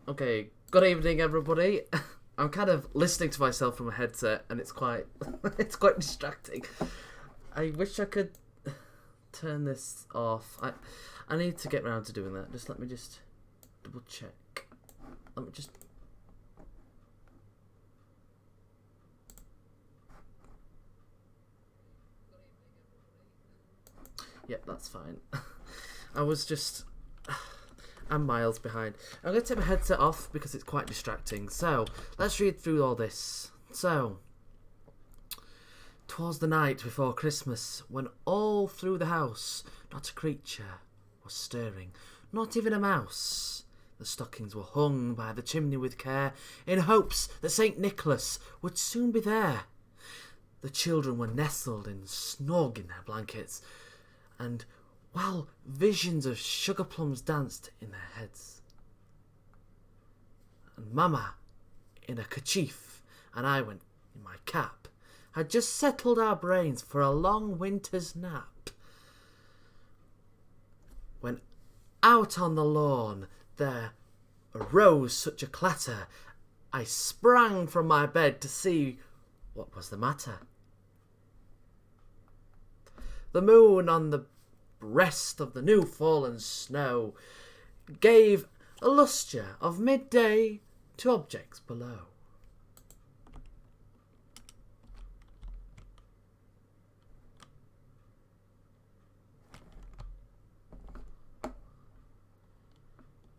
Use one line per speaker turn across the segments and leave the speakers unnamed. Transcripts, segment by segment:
Okay, good evening, everybody. I'm kind of listening to myself from a headset, and it's quite, it's quite distracting. I wish I could turn this off. I need to get round to doing that. Let me double check. Let me just. Yep, that's fine. I'm miles behind. I'm going to take my headset off because it's quite distracting. So, let's read through all this. So, 'twas the night before Christmas, when all through the house not a creature was stirring, not even a mouse. The stockings were hung by the chimney with care, in hopes that St. Nicholas would soon be there. The children were nestled and snug in their blankets, and while visions of sugar plums danced in their heads. And Mama, in a kerchief, and I went in my cap, had just settled our brains for a long winter's nap. When out on the lawn there arose such a clatter, I sprang from my bed to see what was the matter. The moon on the breast of the new fallen snow gave a lustre of midday to objects below.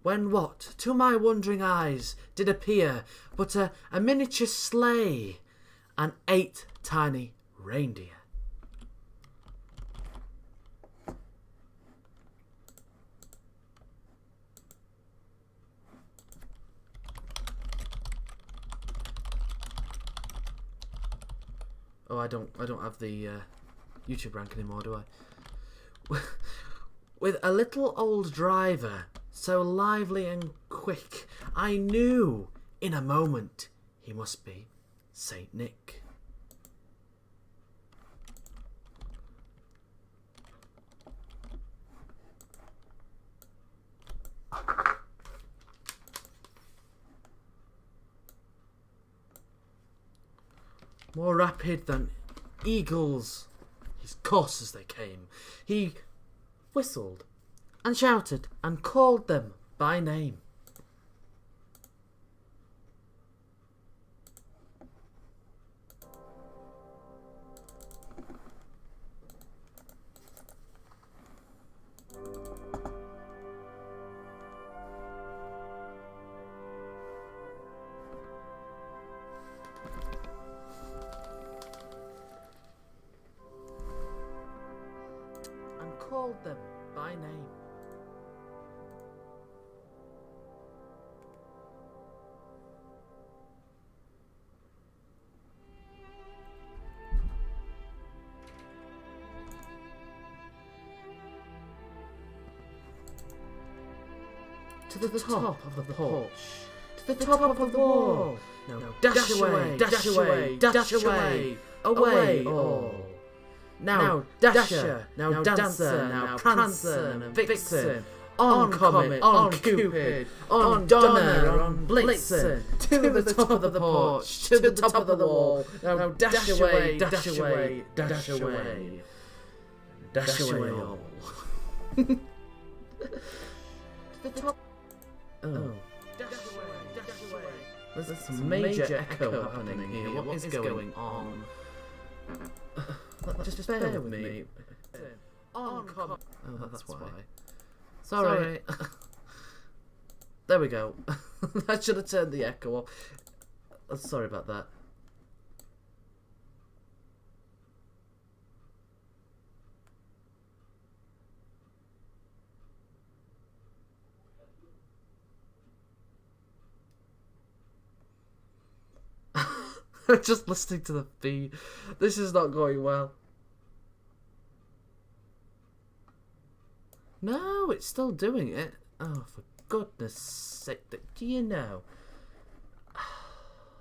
When what to my wondering eyes did appear but a miniature sleigh and 8 tiny reindeer. Oh, I don't have the YouTube rank anymore, do I? With a little old driver, so lively and quick, I knew in a moment he must be Saint Nick. More rapid than eagles, his coursers they came. He whistled and shouted and called them by name. Called them by name. To the top of the porch, to the top of the wall. Now dash away, dash away, dash away, away all. Now Dasher, now Dancer, now Prancer, and Vixen, on Comet, on Cupid, on Donner, on Blitzen, to the top of the porch, to the top of the wall. Now dash away, dash away, dash away, dash away all. To the top. Oh. There's some major echo happening here. What is going on? Just bear with me. Oh, that's why. Sorry. There we go. I should have turned the echo off. Sorry about that. Just listening to the feed. This is not going well. No, it's still doing it. Oh, for goodness sake. Do you know?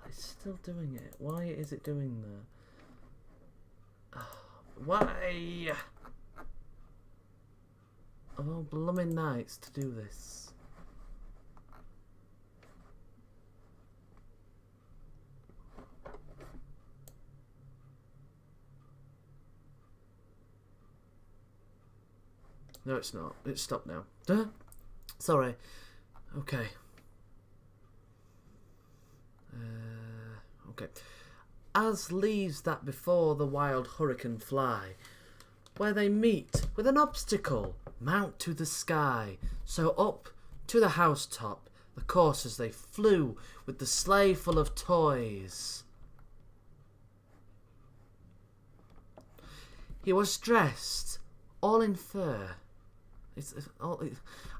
It's still doing it. Why is it doing that? Why? Of all blooming nights to do this. No, it's not. It's stopped now. Duh. Sorry. Okay. Okay. As leaves that before the wild hurricane fly, where they meet with an obstacle, mount to the sky. So up to the housetop, the coursers they flew with the sleigh full of toys. He was dressed all in fur.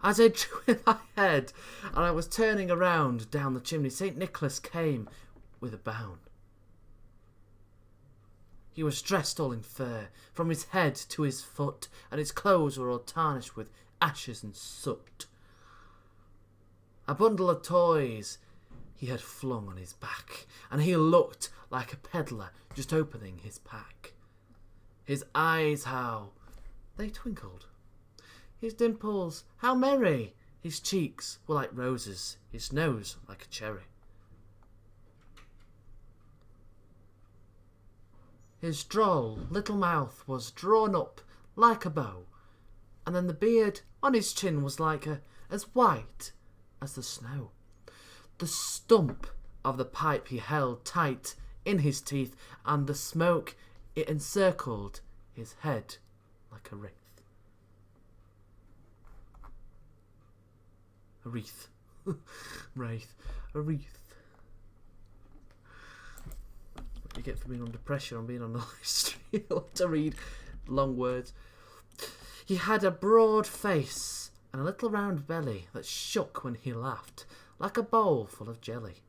As I drew in my head and I was turning around down the chimney, St. Nicholas came with a bound. He was dressed all in fur, from his head to his foot, and his clothes were all tarnished with ashes and soot. A bundle of toys he had flung on his back, and he looked like a peddler just opening his pack. His eyes, how they twinkled. His dimples, how merry! His cheeks were like roses, his nose like a cherry. His droll little mouth was drawn up like a bow, and then the beard on his chin was like as white as the snow. The stump of the pipe he held tight in his teeth, and the smoke it encircled his head like a wreath. A wreath. Wraith. A wreath. What you get for being under pressure on being on the history to read long words. He had a broad face and a little round belly that shook when he laughed, like a bowl full of jelly.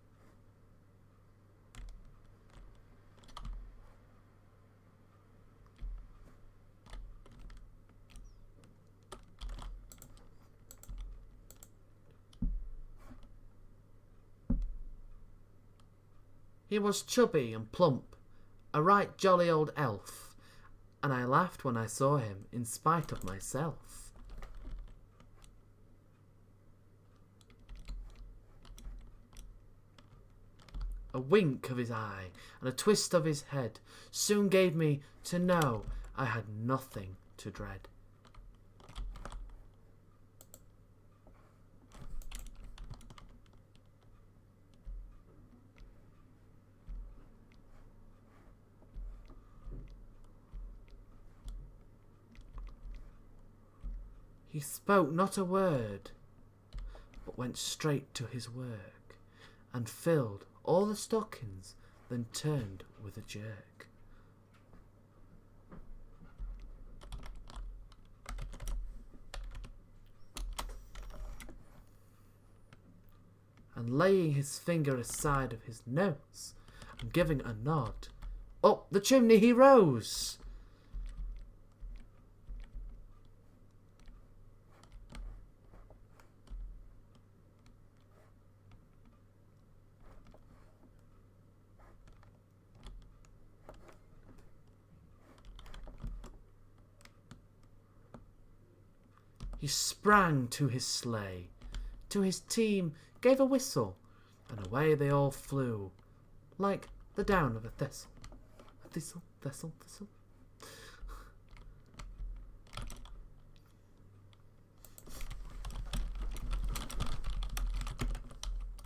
He was chubby and plump, a right jolly old elf, and I laughed when I saw him in spite of myself. A wink of his eye and a twist of his head soon gave me to know I had nothing to dread. He spoke not a word, but went straight to his work, and filled all the stockings, then turned with a jerk. And laying his finger aside of his nose, and giving a nod, up the chimney he rose. He sprang to his sleigh, to his team gave a whistle, and away they all flew, like the down of a thistle. A thistle, thistle, thistle.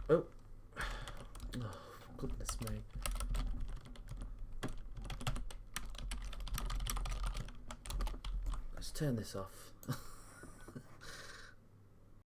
Oh, goodness me. Let's turn this off.